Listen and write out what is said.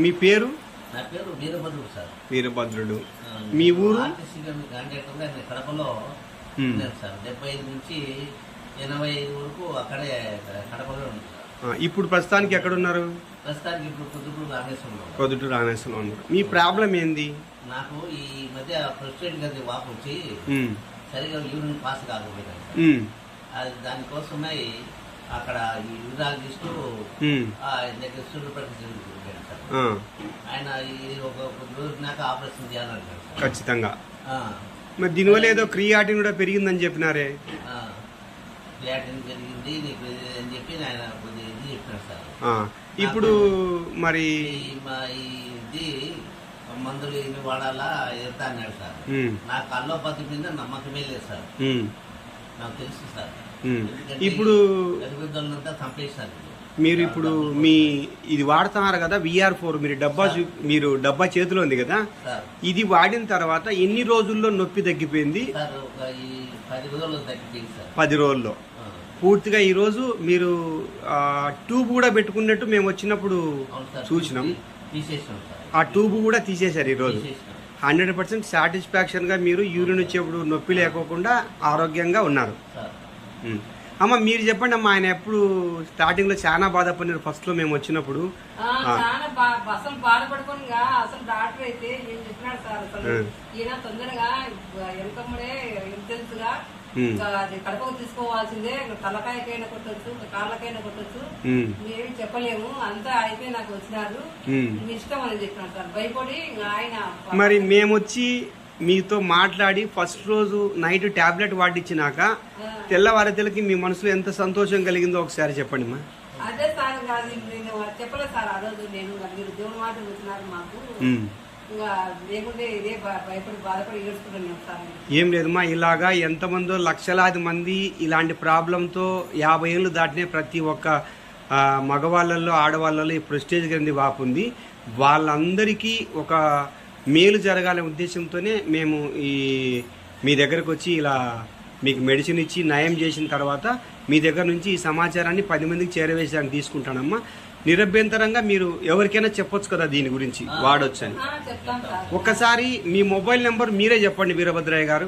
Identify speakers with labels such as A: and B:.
A: మీ పేరు?
B: నా పేరు వీరభద్రుడు సార్.
A: వీరభద్రుడు. మీ ఊరు?
B: కడపలో సార్. 75 నుంచి 85 వరకు అక్కడే కడపలో ఉంది సార్.
A: ఇప్పుడు ప్రస్తుతానికి ఎక్కడున్నారు?
B: ప్రస్తుతానికి ఇప్పుడు పొద్దుటూరు
A: రామేశ్వరంలో ఉన్నారు. మీ ప్రాబ్లం ఏంది?
B: నాకు ఈ మధ్య ప్రెసిడెంట్ గది వాపు వచ్చి సరిగా యూరిన్ పాస్ కాకపోయింది. అది దానికోసమై అక్కడ ఈ యూరాలజిస్టు ఆయన ఒక రోజు నాకు ఆపరేషన్ చేయాలంటారు
A: ఖచ్చితంగా. మరి దీనివల్ల ఏదో క్రియాటిన్ కూడా పెరిగిందని చెప్పినారే?
B: క్రియాటిన్ పెరిగింది నీకు అని చెప్పి ఆయన కొద్దిగా ఇది చెప్పినారు సార్.
A: ఇప్పుడు మరి
B: ఇది మందులు ఇవి వాడాలా ఎడతా అన్నాడు సార్. నాకు అల్లోపతి మీద నమ్మకమే లేదు సార్. నాకు తెలుసు సార్.
A: ఇప్పుడు
B: చంపేశారు.
A: మీరు ఇప్పుడు మీ ఇది వాడుతున్నారు కదా VR4, మీరు డబ్బా చేతిలో ఉంది కదా, ఇది వాడిన తర్వాత ఎన్ని రోజుల్లో నొప్పి తగ్గిపోయింది? 10 రోజుల్లో పూర్తిగా. ఈ రోజు మీరు ట్యూబ్ కూడా పెట్టుకున్నట్టు మేము వచ్చినప్పుడు చూసినాం. ఆ ట్యూబ్ కూడా తీసేశారు ఈరోజు. 100% సాటిస్ఫాక్షన్ గా మీరు యూరిన్ వచ్చేప్పుడు నొప్పి లేకోకుండా ఆరోగ్యంగా ఉన్నారు. అమ్మ మీరు చెప్పండి అమ్మా, ఆయన ఎప్పుడు స్టార్టింగ్ లో చాలా బాధపడినారు ఫస్ట్ లో మేము వచ్చినప్పుడు?
C: అసలు బాధపడుకుని అసలు డాక్టర్ అయితే ఏం చెప్పినాడు సార్, అసలు ఈయన తొందరగా వెనకమ్మడే తెలుసుగా కడపకు తీసుకోవాల్సిందే, తలకాయకైనా కొట్టొచ్చు, కాళ్ళకైనా కొట్టొచ్చు, మేమేమి చెప్పలేము, అంతా అయితే నాకు వచ్చినారు, మీ ఇష్టం అని చెప్పినాడు సార్. భయపడి ఆయన
A: మరి మేము వచ్చి మీతో మాట్లాడి ఫస్ట్ రోజు నైట్ టాబ్లెట్ వాడిచ్చినాక తెల్లవారితలకి మీ మనసులో ఎంత సంతోషం కలిగిందో ఒకసారి చెప్పండి మా.
C: అదే సార్, నేను చెప్పలేదు సార్ ఆ రోజు. నేను మీరు దేవుని మాట వచ్చినారు మాకు, ఇంకా లేకుంటే ఇదే భయపడి బాధపడి ఏడుచుకుంటున్నాం సార్.
A: ఏం లేదమ్మా, ఇలాగా ఎంతమందో లక్షలాది మంది ఇలాంటి ప్రాబ్లంతో 50 ఏళ్ళు దాటినే ప్రతి ఒక్క మగవాళ్ళల్లో ఆడవాళ్ళలో ఈ ప్రెస్టేజ్ గ్రంథి వాపు ఉంది. వాళ్ళందరికీ ఒక మేలు జరగాలనే ఉద్దేశంతోనే మేము మీ దగ్గరకు వచ్చి ఇలా మీకు మెడిసిన్ ఇచ్చి నయం చేసిన తర్వాత మీ దగ్గర నుంచి ఈ సమాచారాన్ని 10 మందికి చేరవేసానికి తీసుకుంటానమ్మా. నిరభ్యంతరంగా మీరు ఎవరికైనా చెప్పొచ్చు కదా దీని గురించి వాడొచ్చని. ఒక్కసారి మీ మొబైల్ నెంబర్ మీరే చెప్పండి వీరభద్రయ్య గారు.